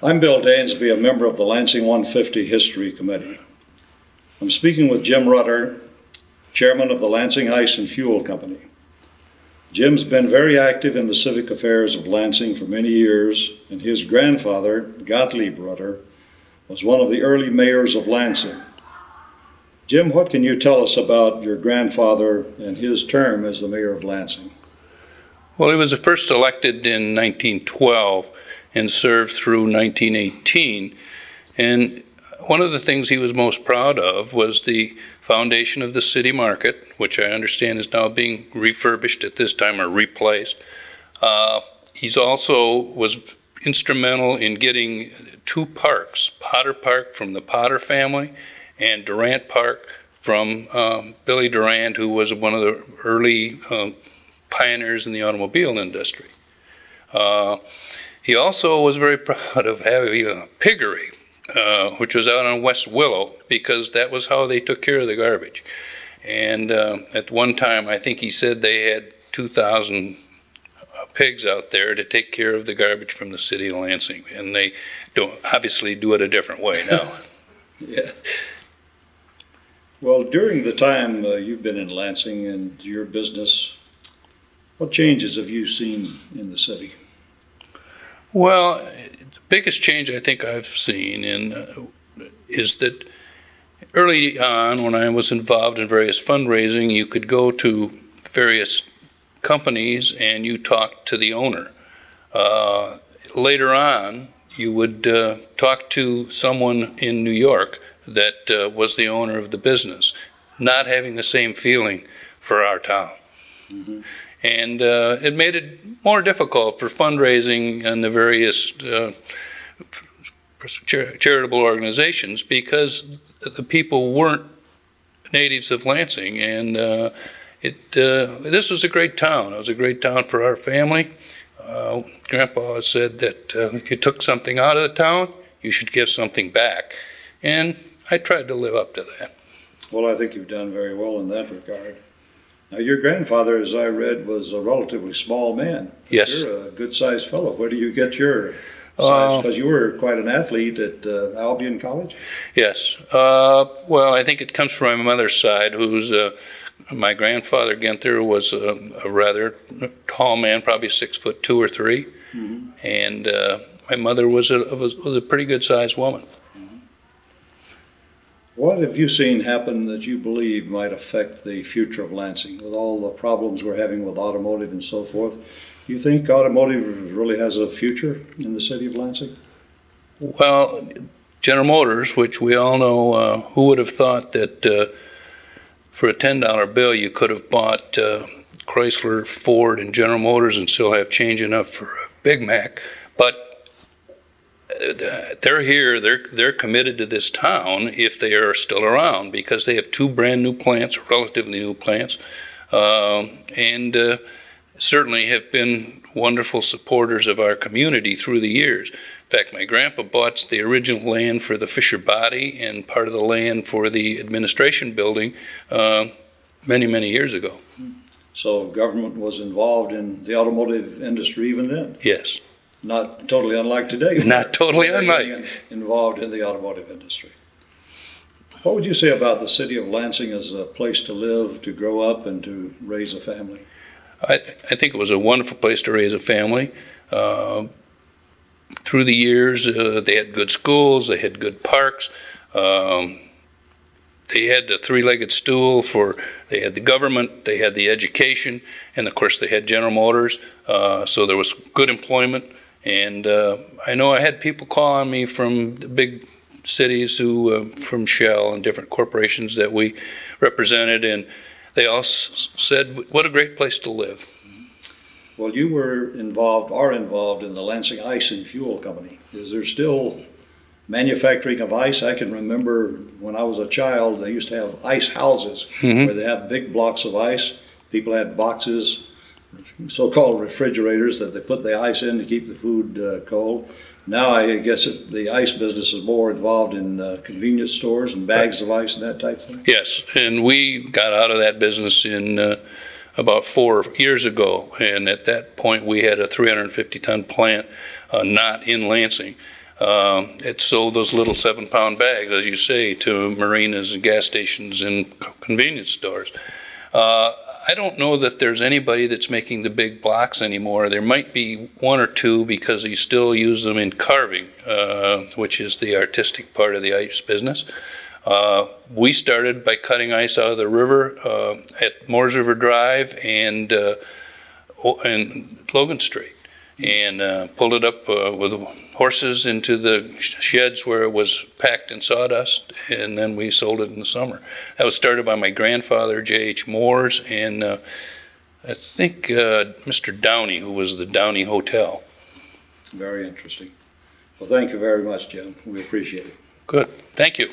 I'm Bill Dansby, a member of the Lansing 150 History Committee. I'm speaking with Jim Reutter, chairman of the Lansing Ice and Fuel Company. Jim's been very active in the civic affairs of Lansing for many years, and his grandfather, Gottlieb Reutter, was one of the early mayors of Lansing. Jim, what can you tell us about your grandfather and his term as the mayor of Lansing? Well, he was first elected in 1912 and served through 1918. And one of the things he was most proud of was the foundation of the city market, which I understand is now being refurbished at this time or replaced. He's also was instrumental in getting two parks, Potter Park from the Potter family and Durant Park from Billy Durant, who was one of the early pioneers in the automobile industry. He also was very proud of having a piggery, which was out on West Willow, because that was how they took care of the garbage. And at one time, I think he said they had 2,000 pigs out there to take care of the garbage from the city of Lansing. And they don't obviously do it a different way now. Yeah. Well, during the time you've been in Lansing and your business, what changes have you seen in the city? Well, the biggest change I think I've seen is that early on, when I was involved in various fundraising, you could go to various companies and you talk to the owner. Later on, you would talk to someone in New York that was the owner of the business, not having the same feeling for our town. Mm-hmm. And it made it more difficult for fundraising and the various charitable organizations, because the people weren't natives of Lansing. And this was a great town. It was a great town for our family. Grandpa said that if you took something out of the town, you should give something back. And I tried to live up to that. Well, I think you've done very well in that regard. Now, your grandfather, as I read, was a relatively small man. Yes. You're a good-sized fellow. Where do you get your size? Because you were quite an athlete at Albion College? Yes. Well, I think it comes from my mother's side, who's my grandfather, Ginther, was a rather tall man, probably 6'2" or 3". Mm-hmm. And my mother was a pretty good-sized woman. What have you seen happen that you believe might affect the future of Lansing with all the problems we're having with automotive and so forth? Do you think automotive really has a future in the city of Lansing? Well, General Motors, which we all know, who would have thought that for a $10 bill you could have bought Chrysler, Ford, and General Motors and still have change enough for a Big Mac. But they're here, they're committed to this town if they are still around, because they have two brand new plants, relatively new plants, and certainly have been wonderful supporters of our community through the years. In fact, my grandpa bought the original land for the Fisher Body and part of the land for the administration building many, many years ago. So government was involved in the automotive industry even then? Yes. Not totally unlike today. Not totally unlike. Involved in the automotive industry. What would you say about the city of Lansing as a place to live, to grow up, and to raise a family? I think it was a wonderful place to raise a family. Through the years, they had good schools, they had good parks. They had the three-legged stool they had the government, they had the education, and of course they had General Motors. So there was good employment. And I know I had people call on me from the big cities from Shell and different corporations that we represented, and they all said, what a great place to live. Well, you are involved in the Lansing Ice and Fuel Company. Is there still manufacturing of ice? I can remember when I was a child, they used to have ice houses, mm-hmm. where they have big blocks of ice. People had boxes, so-called refrigerators, that they put the ice in to keep the food cold. Now I guess the ice business is more involved in convenience stores and bags of ice and that type of thing? Yes, and we got out of that business in about 4 years ago, and at that point we had a 350-ton plant not in Lansing. It sold those little 7-pound bags, as you say, to marinas and gas stations and convenience stores. I don't know that there's anybody that's making the big blocks anymore. There might be one or two because you still use them in carving, which is the artistic part of the ice business. We started by cutting ice out of the river at Moores River Drive and Logan Street, and pulled it up with horses into the sheds where it was packed in sawdust, and then we sold it in the summer. That was started by my grandfather, J.H. Moores, and I think Mr. Downey, who was the Downey Hotel. Very interesting. Well, thank you very much, Jim. We appreciate it. Good. Thank you.